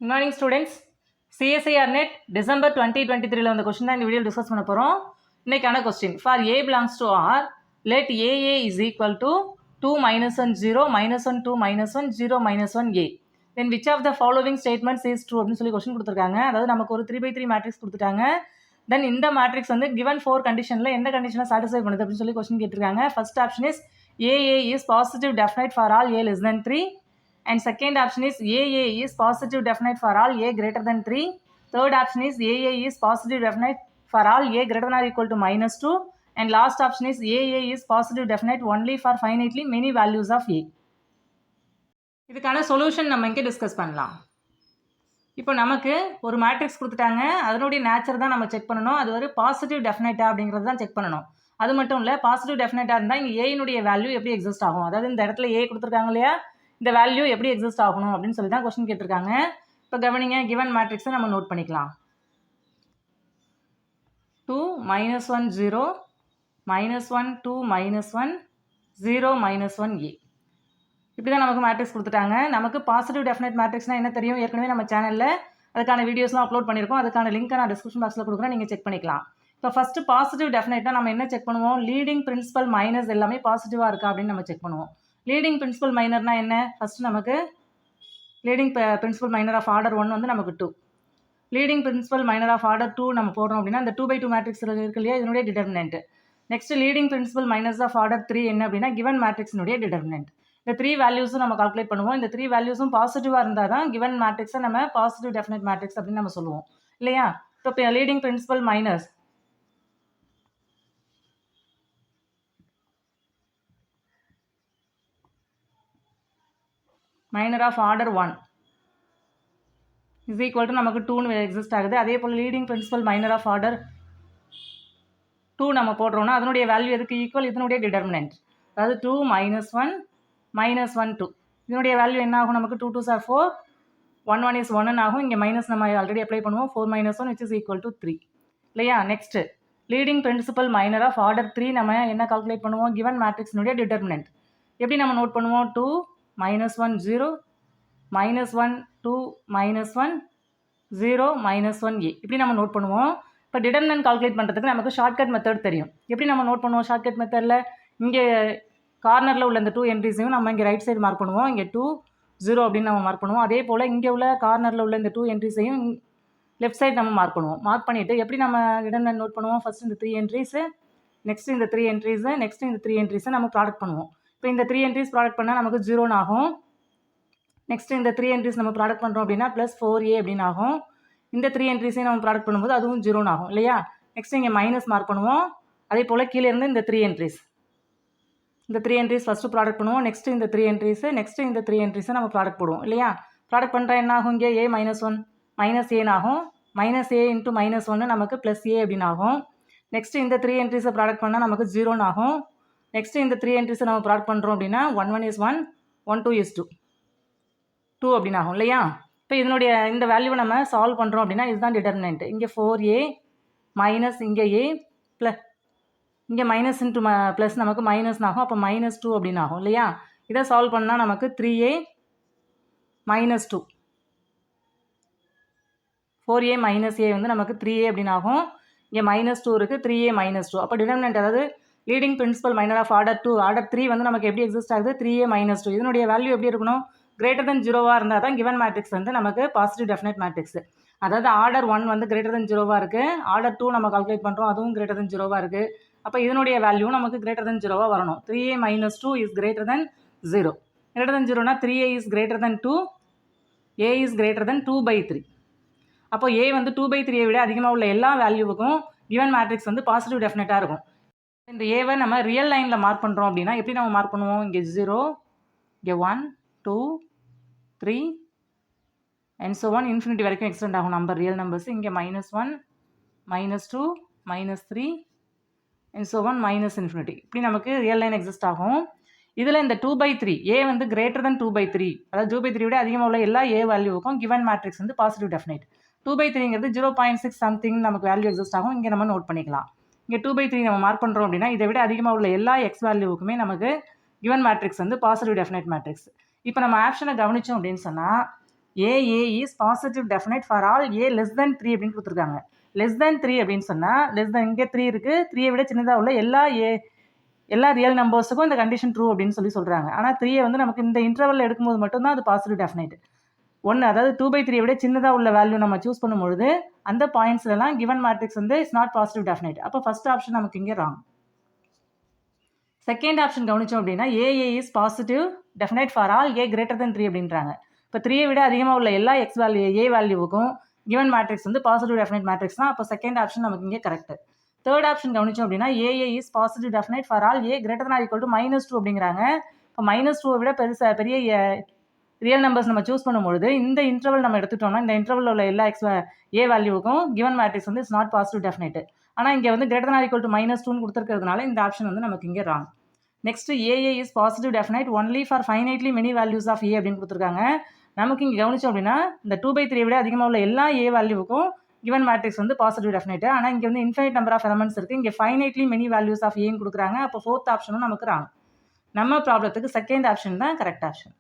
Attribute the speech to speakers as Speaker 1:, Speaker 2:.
Speaker 1: Good morning students. CSIR net December 2023 வந்த question தான் இந்த வீடியோ டிஸ்கஸ் பண்ண போறோம். இன்னைக்கான question. For A belongs to R, let AA is equal to 2 minus 1 0 minus 1 2 minus 1 0 minus 1 A. Then which of the following statements is true அப்படின்னு சொல்லி question கொடுத்திருக்காங்க. அதாவது நமக்கு ஒரு 3/3 மேட்ரிக்ஸ் கொடுத்துட்டாங்க. Then இந்த மேட்ரிக்ஸ் வந்து given 4 கண்டிஷன்ல எந்த கண்டிஷனை satisfy பண்ணுது அப்படின்னு சொல்லி question கேட்டிருக்காங்க. First option is AA is positive definite for all A less than 3. And second option is AA is positive definite for all A greater than 3. Third option is AA is positive definite for all A greater than or equal to minus 2. And last option is AA is positive definite only for finitely many values of A. இதுக்கான solution நம்ம இங்கே discuss பண்ணலாம். இப்போ நமக்கு ஒரு matrix கொடுத்துட்டாங்க, அதனுடைய nature தான் நம்ம செக் பண்ணணும். அது ஒரு பாசிட்டிவ் டெஃபினைட்டா அப்படிங்கிறது தான் செக் பண்ணணும். அது மட்டும் இல்லை, பாசிட்டிவ் டெஃபினைட்டாக இருந்தால் இங்கே ஏனுடைய வேல்யூ எப்படி எக்ஸிஸ்ட் ஆகும், அதாவது இந்த இடத்துல ஏ கொடுத்துருக்காங்க இல்லையா, இந்த வேல்யூ எப்படி எக்ஸிஸ்ட் ஆகணும் அப்படின்னு சொல்லி தான் கொஸ்டின் கேட்டிருக்காங்க. இப்போ கவனிங்க, கிவன் மேட்ரிக்ஸை நம்ம நோட் பண்ணிக்கலாம். 2 minus 1 0 minus 1 2 minus 1 0 minus 1 A. இப்படி தான் நமக்கு மேட்ரிக்ஸ் கொடுத்துட்டாங்க. நமக்கு பாசிட்டிவ் டெஃபினைட் மேட்ரிக்ஸ்னால் என்ன தெரியும், ஏற்கனவே நம்ம சேனலில் அதுக்கான வீடியோஸ்லாம் அப்லோட் பண்ணியிருக்கோம். அதுக்கான லிங்க்கை நான் டிஸ்கிரிப்ஷன் பாக்ஸில் கொடுக்குறேன், நீங்கள் செக் பண்ணிக்கலாம். இப்போ ஃபஸ்ட்டு பாசிட்டிவ் டெஃபினைட்டாக நம்ம என்ன செக் பண்ணுவோம், லீடிங் பிரின்சிபல் மைனஸ் எல்லாமே பாசிட்டிவாக இருக்கா அப்படின்னு நம்ம செக் பண்ணுவோம். லீடிங் பிரின்சிபல் மைனர்னா என்ன, ஃபஸ்ட்டு நமக்கு leading principal minor of order 1 வந்து நமக்கு 2. Leading principal minor of order 2 நம்ம போடுறோம் அப்படின்னா இந்த 2/2 மேட்ரிக்ஸ் இருக்கு இல்லையா, இதனுடைய determinant. Next leading principal minus of order 3 என்ன அப்படின்னா கிவன் மேட்ரிக்ஸினுடைய டிடர்மினன்ட். இந்த 3 வேல்யூஸும் நம்ம கால்குலேட் பண்ணுவோம். இந்த 3 வேல்யூஸும் பாசிட்டிவாக இருந்தால் தான் கிவன் மேட்ரிக்ஸை நம்ம பாசிட்டிவ் டெஃபினைட் மேட்ரிக்ஸ் அப்படின்னு நம்ம சொல்லுவோம் இல்லையா. இப்போ leading principal minus minor of order 1 is equal to நமக்கு 2னு எக்ஸிஸ்ட் ஆகுது. அதே போல் leading principal minor of order 2 நம்ம போடுறோம்னா அதனுடைய வேல்யூ எதுக்கு ஈக்குவல், இதனுடைய டிடர்மினன்ட். அதாவது 2 minus 1 minus 1 2, இதனுடைய வேல்யூ என்ன ஆகும், நமக்கு 2 2s are 4, 1 1 is 1 ஆகும். இங்கே மைனஸ் நம்ம ஆல்ரெடி அப்ளை பண்ணுவோம். 4 minus 1 which is equal to 3 இல்லையா. Next leading principal minor of order 3 நம்ம என்ன கால்குலேட் பண்ணுவோம், கிவன் மேட்ரிக்ஸினுடைய டிடர்மினன்ட். எப்படி நம்ம நோட் பண்ணுவோம், 2 minus 1 0 minus 1 2 minus 1 0 minus 1 A, இப்படி நம்ம நோட் பண்ணுவோம். இப்போ டிடர்மினன்ட் கால்குலேட் பண்ணுறதுக்கு நமக்கு ஷார்ட்கட் மெத்தட் தெரியும். எப்படி நம்ம நோட் பண்ணுவோம் ஷார்ட்கட் மெத்தடில், இங்கே கார்னரில் உள்ள இந்த 2 என்ட்ரிஸையும் நம்ம இங்கே ரைட் சைடு மார்க் பண்ணுவோம். இங்கே 2 0 அப்படின்னு நம்ம மார்க் பண்ணுவோம். அதே போல் இங்கே உள்ள கார்னரில் உள்ள இந்த 2 என்ட்ரிஸையும் லெஃப்ட் சைடு நம்ம மார்க் பண்ணுவோம். மார்க் பண்ணிவிட்டு எப்படி நம்ம டிடர்மினன்ட் நோட் பண்ணுவோம், ஃபஸ்ட் இந்த 3 என்ட்ரிஸு, நெக்ஸ்ட் இந்த 3 என்ட்ரிஸு, நெக்ஸ்ட் இந்த 3 என்ட்ரிஸை நம்ம ப்ராடக்ட் பண்ணுவோம். இப்போ இந்த 3 என்ட்ரிஸ் ப்ராடக்ட் பண்ணால் நமக்கு 0 ஆகும். நெக்ஸ்ட் இந்த 3 என்ட்ரிஸ் நம்ம ப்ராடக்ட் பண்ணுறோம் அப்படின்னா ப்ளஸ் 4A அப்படின்னு ஆகும். இந்த 3 என்ட்ரிஸையும் நம்ம ப்ராடக்ட் பண்ணும்போது அதுவும் 0 ஆகும் இல்லையா. நெக்ஸ்ட் இங்கே மைனஸ் மார்க் பண்ணுவோம். அதே போல் கீழே இருந்து இந்த 3 என்ட்ரிஸ், இந்த 3 என்ட்ரிஸ் ஃபஸ்ட்டு ப்ராடக்ட் பண்ணுவோம். நெக்ஸ்ட் இந்த 3 என்ட்ரிஸு, நெக்ஸ்ட் இந்த 3 என்ட்ரிஸை நம்ம ப்ராடக்ட் போடுவோம் இல்லையா. ப்ராடக்ட் பண்ணுற என்ன ஆகும், இங்கே A minus 1 மைனஸ் ஏன்னு ஆகும். மைனஸ் A இன்ட்டு மைனஸ் 1 நமக்கு ப்ளஸ் A அப்படின்னு ஆகும். நெக்ஸ்ட் இந்த 3 என்ட்ரிஸை ப்ராடக்ட் பண்ணால் நமக்கு 0 ஆகும். நெக்ஸ்ட் இந்த 3 என்ட்ரிஸை நம்ம ப்ராடக்ட் பண்ணுறோம் அப்படின்னா 1 1 is 1 1 2 is 2 அப்படின்னு ஆகும் இல்லையா. இப்போ இதனுடைய இந்த வேல்யூவை நம்ம சால்வ் பண்ணுறோம் அப்படின்னா இதுதான் டிடர்மினன்ட். இங்கே 4A மைனஸ் இங்கே A ப்ளஸ் இங்கே மைனஸ் இன்ட்டு ப்ளஸ் நமக்கு மைனஸ் ஆகும். அப்போ -2 அப்படின்னு ஆகும் இல்லையா. இதை சால்வ் பண்ணால் நமக்கு 3A minus 2, 4A minus A வந்து நமக்கு 3A அப்படின்னு ஆகும். இங்கே -2 இருக்குது, 3A minus 2. அப்போ டிடர்மினன்ட் அதாவது leading principal minor of order 2 order 3 வந்து நமக்கு எப்படி எக்ஸிஸ்ட் ஆகுது, 3A minus 2. இதனுடைய வேல்யூ எப்படி இருக்கணும், கிரேட்டர் தென் 0வாக இருந்தால் தான் கிவன் மேட்ரிக்ஸ் வந்து நமக்கு பாசிட்டிவ் டெஃபினைட் மேட்ரிக்ஸ். அதாவது ஆர்டர் 1 வந்து கிரேட்டர் தென் 0வாக இருக்குது, ஆர்டர் 2 நம்ம கால்குலேட் பண்ணுறோம், அதுவும் கிரேட்டர் தென் 0வாக இருக்குது. அப்போ இதனுடைய வேல்யூ நமக்கு கிரேட்டர் தென் 0வாக வரணும். 3A minus 2 is greater than 0. Greater than 0னா 3A is greater than 2, A is greater than 2/3. அப்போ A வந்து 2/3 விட அதிகமாக உள்ள எல்லா வேல்யூவுக்கும் கிவன் மேட்ரிக்ஸ் வந்து பாசிட்டிவ் டெஃபினைட்டாக இருக்கும். இந்த ஏவை நம்ம ரியல் லைனில் மார்க் பண்ணுறோம் அப்படின்னா எப்படி நம்ம மார்க் பண்ணுவோம், இங்கே 0, இங்கே 1 2 3 அண்ட் ஸோ ஒன் இன்ஃபினிட்டி வரைக்கும் எக்ஸ்டெண்ட் ஆகும் நம்பர், ரியல் நம்பர்ஸ். இங்கே -1 -2 -3 and so one minus infinity, இப்படி நமக்கு ரியல் லைன் எக்ஸிஸ்ட் ஆகும். இதில் இந்த 2/3 A வந்து கிரேட்டர் தென் 2/3, அதாவது 2/3 விட அதிகமாக உள்ள எல்லா A வேல்யூவுக்கும் கிவன் மேட்ரிக்ஸ் வந்து பாசிட்டிவ் டெஃபினைட். 2/3ங்கிறது 0.6 சம்திங் நமக்கு வேல்யூ எக்ஸிஸ்ட் ஆகும். இங்கே நம்ம நோட் பண்ணிக்கலாம். இங்கே 2/3 நம்ம மார்க் பண்ணுறோம் அப்படின்னா இதை விட அதிகமாக உள்ள எல்லா எக்ஸ் வேல்யூவுக்குமே நமக்கு கிவன் மேட்ரிக்ஸ் வந்து பாசிட்டிவ் டெஃபினைட் மேட்ரிக்ஸ். இப்போ நம்ம ஆப்ஷனை கவனித்தோம் அப்படின்னு சொன்னால் A is positive definite for all A less than 3 அப்படின்னு கொடுத்துருக்காங்க. லெஸ் தென் 3 அப்படின்னு சொன்னால் லெஸ் தென் இங்கே 3 இருக்குது, 3யை விட சின்னதாக உள்ள எல்லா ரியல் நம்பர்ஸுக்கும் இந்த கண்டிஷன் ட்ரூ அப்படின்னு சொல்கிறாங்க. ஆனால் 3யை வந்து நமக்கு இந்த இன்டர்வல் எடுக்கும்போது மட்டும்தான் அது பாசிட்டிவ் டெஃபினைட். ஒன்று, அதாவது 2/3 விட சின்னதாக உள்ள வேல்யூ நம்ம சூஸ் பண்ணும்பொழுது அந்த பாயிண்ட்ஸ்லாம் கிவன் மேட்ரிக்ஸ் வந்து இஸ் நாட் பாசிட்டிவ் டெஃபினைட். அப்போ ஃபர்ஸ்ட் ஆப்ஷன் நமக்கு இங்கே ராங். செகண்ட் ஆப்ஷன் கவனிச்சோம் அப்படின்னா A is positive definite for all A greater than 3 அப்படின்றாங்க. இப்போ 3யை விட அதிகமாக உள்ள எல்லா எக்ஸ் வேல்யூ ஏ வேல்யூவுக்கும் கிவன் மேட்ரிக்ஸ் வந்து பாசிட்டிவ் டெஃபினைட் மேட்ரிக்ஸ் தான். அப்போ செகண்ட் ஆப்ஷன் நமக்கு இங்கே கரெக்ட். தேர்ட் ஆப்ஷன் கவனிச்சோம் அப்படின்னா A is positive definite for all A greater than or equal to -2 அப்படிங்கிறாங்க. இப்போ -2 விட பெரிய ரியல் நம்பர்ஸ் நம்ம சூஸ் பண்ணும்பொழுது இந்த இன்டர்வல் நம்ம எடுத்துட்டோம்னா இந்த இன்டர்வலில் உள்ள எல்லா ஏ வேல்யூவுக்கும் கிவன் மேட்ரிக்ஸ் வந்து இட்ஸ் நாட் பாசிட்டிவ் டெஃபினைட். ஆனால் இங்கே வந்து greater than or equal to -2 கொடுத்துருக்கிறதுனால இந்த ஆப்ஷன் வந்து நமக்கு இங்கே wrong. Next A is positive definite only for finitely many values of A அப்படின்னு கொடுத்துருக்காங்க. நமக்கு இங்கே கவனிச்சோம் அப்படின்னா இந்த 2/3 விட அதிகமாக உள்ள எல்லா ஏ வேல்யூவுக்கும் கிவன் மேட்ரிக்ஸ் வந்து பாசிட்டிவ் டெஃபினைட். ஆனால் இங்கே வந்து இன்ஃபைனைட் நம்பர் ஆஃப் எலமெண்ட்ஸ் இருக்குது, இங்கே ஃபைனைட்லி மெனி வேல்யூஸ் ஆஃப் ஏன்னு கொடுக்குறாங்க. அப்போ ஃபோர்த் ஆப்ஷனும் நமக்கு ராங். நம்ம ப்ராப்ளத்துக்கு செகண்ட் ஆப்ஷன் தான் கரெக்ட் ஆப்ஷன்.